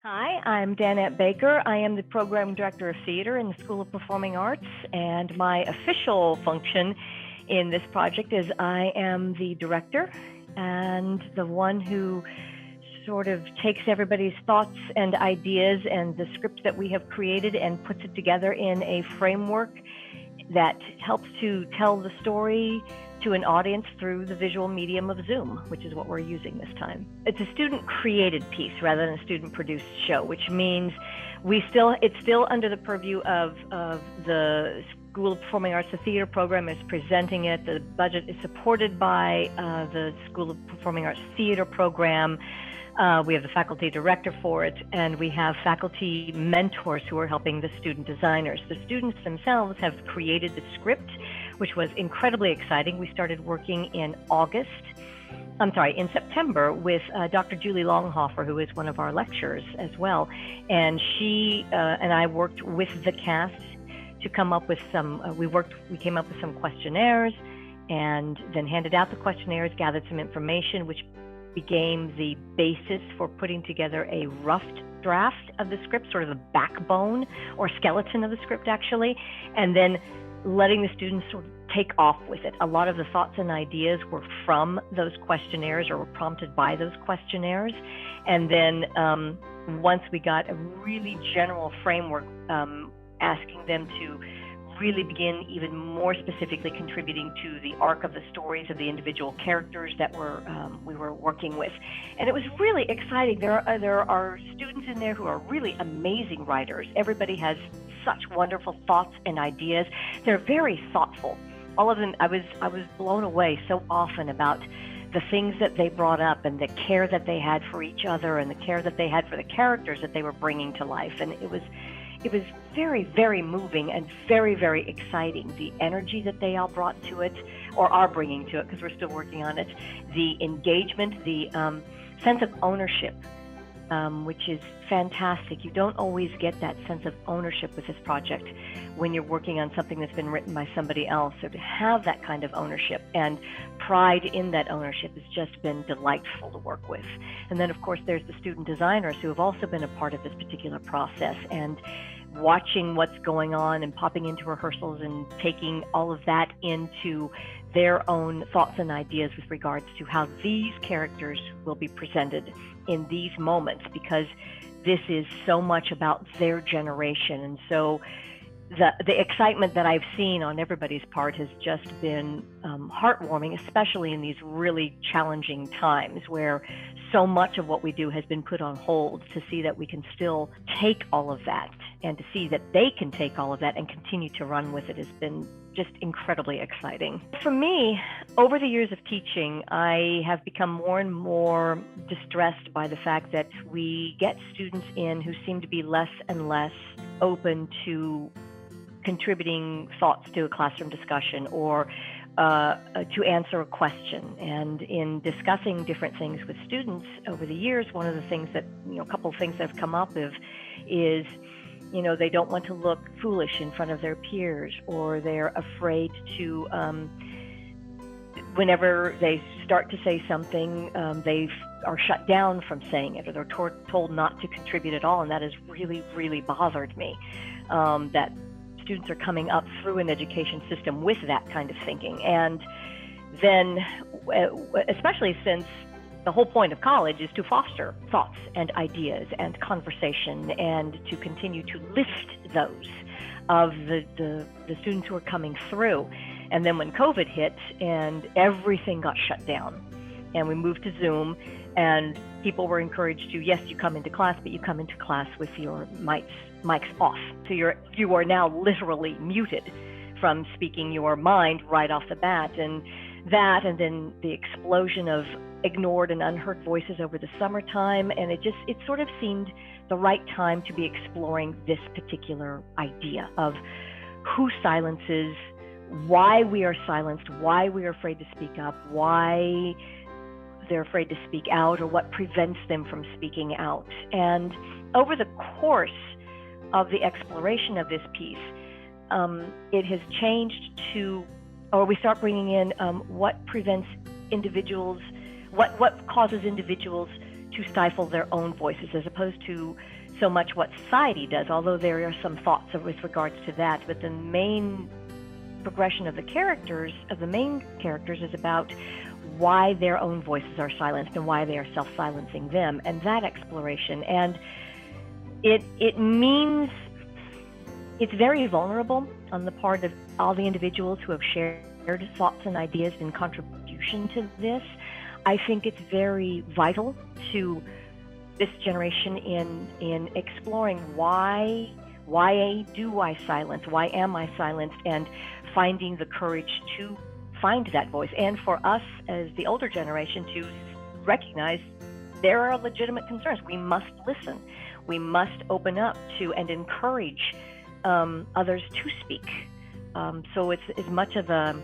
Hi, I'm Danette Baker. I am the Program Director of Theater in the School of Performing Arts, and my official function in this project is I am the director and the one who sort of takes everybody's thoughts and ideas and the script that we have created and puts it together in a framework that helps to tell the story to an audience through the visual medium of Zoom, which is what we're using this time. It's a student-created piece rather than a student-produced show, which means it's still under the purview of the School of Performing Arts. The theater program is presenting it. The budget is supported by the School of Performing Arts theater program. We have the faculty director for it, and we have faculty mentors who are helping the student designers. The students themselves have created the script, which was incredibly exciting. We started working in September with Dr. Julie Longhofer, who is one of our lecturers as well. And she and I worked with the cast to come up with we came up with some questionnaires and then handed out the questionnaires, gathered some information, which became the basis for putting together a rough draft of the script, sort of the backbone or skeleton of the script actually, and then letting the students sort of take off with it. A lot of the thoughts and ideas were from those questionnaires or were prompted by those questionnaires. And then once we got a really general framework, asking them to really begin even more specifically contributing to the arc of the stories of the individual characters that we were working with. And it was really exciting. There are students in there who are really amazing writers. Everybody has such wonderful thoughts and ideas. They're very thoughtful. All of them, I was blown away so often about the things that they brought up and the care that they had for each other and the care that they had for the characters that they were bringing to life. And it was very, very moving and very, very exciting. The energy that they all brought to it, or are bringing to it, because we're still working on it. The engagement, the sense of ownership, which is fantastic. You don't always get that sense of ownership with this project when you're working on something that's been written by somebody else. So to have that kind of ownership and pride in that ownership has just been delightful to work with. And then, of course, there's the student designers who have also been a part of this particular process, and watching what's going on and popping into rehearsals and taking all of that into their own thoughts and ideas with regards to how these characters will be presented in these moments, because this is so much about their generation. And so the excitement that I've seen on everybody's part has just been heartwarming, especially in these really challenging times where so much of what we do has been put on hold. To see that we can still take all of that and to see that they can take all of that and continue to run with it has been just incredibly exciting. For me, over the years of teaching, I have become more and more distressed by the fact that we get students in who seem to be less and less open to contributing thoughts to a classroom discussion or to answer a question. And in discussing different things with students over the years, one of the things that, a couple of things that have come up is they don't want to look foolish in front of their peers, or they're afraid to, whenever they start to say something, they are shut down from saying it, or they're told not to contribute at all. And that has really, really bothered me, that students are coming up through an education system with that kind of thinking. And then, especially since the whole point of college is to foster thoughts and ideas and conversation, and to continue to lift those of the students who are coming through. And then when COVID hit and everything got shut down and we moved to Zoom, and people were encouraged to, yes, you come into class, but you come into class with your mics off. So you are now literally muted from speaking your mind right off the bat. And then the explosion of ignored and unheard voices over the summertime. And it sort of seemed the right time to be exploring this particular idea of who silences, why we are silenced, why we are afraid to speak up, why they're afraid to speak out, or what prevents them from speaking out. And over the course of the exploration of this piece, it has changed to, or we start bringing in what prevents individuals, what causes individuals to stifle their own voices, as opposed to so much what society does, although there are some thoughts with regards to that. But the main progression of the main characters is about why their own voices are silenced and why they are self-silencing them, and that exploration. And it means it's very vulnerable on the part of all the individuals who have shared thoughts and ideas in contribution to this. I think it's very vital to this generation in exploring why do I silence? Why am I silenced? And finding the courage to find that voice. And for us as the older generation to recognize there are legitimate concerns. We must listen. We must open up to and encourage others to speak. So it's as much of an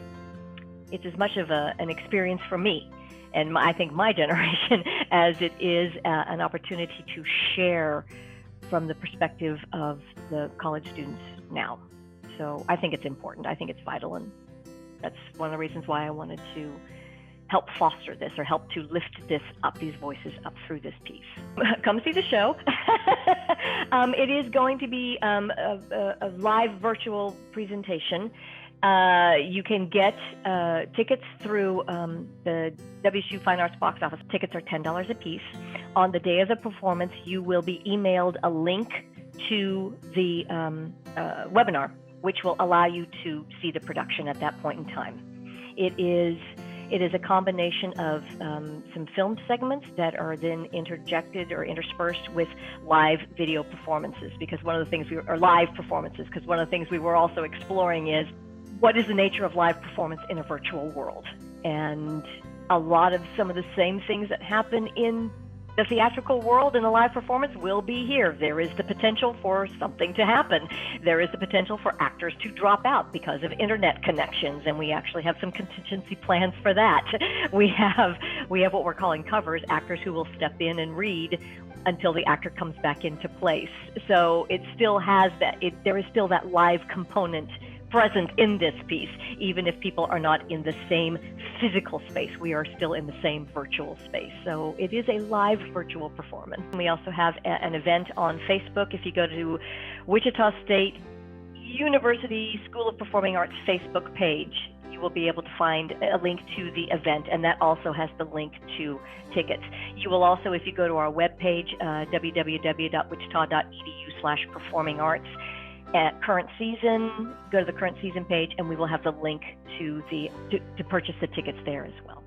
experience for me, and I think my generation, as it is an opportunity to share from the perspective of the college students now. So I think it's important. I think it's vital, and that's one of the reasons why I wanted to help foster this, or help to lift this up, these voices up through this piece. Come see the show. It is going to be a live virtual presentation. You can get tickets through the WSU Fine Arts box office. Tickets are $10 a piece. On the day of the performance, you will be emailed a link to the webinar, which will allow you to see the production at that point in time. It is a combination of some film segments that are then interjected or interspersed with live video performances, because one of the things live performances, because one of the things we were also exploring is what is the nature of live performance in a virtual world? And a lot of some of the same things that happen in the theatrical world in a live performance will be here. There is the potential for something to happen. There is the potential for actors to drop out because of internet connections, and we actually have some contingency plans for that. We have what we're calling covers, actors who will step in and read until the actor comes back into place. So it still has there is still that live component present in this piece, even if people are not in the same physical space. We are still in the same virtual space. So it is a live virtual performance. We also have an event on Facebook. If you go to Wichita State University School of Performing Arts Facebook page, you will be able to find a link to the event, and that also has the link to tickets. You will also, if you go to our webpage, www.wichita.edu/performingarts, at current season, go to the current season page, and we will have the link to purchase the tickets there as well.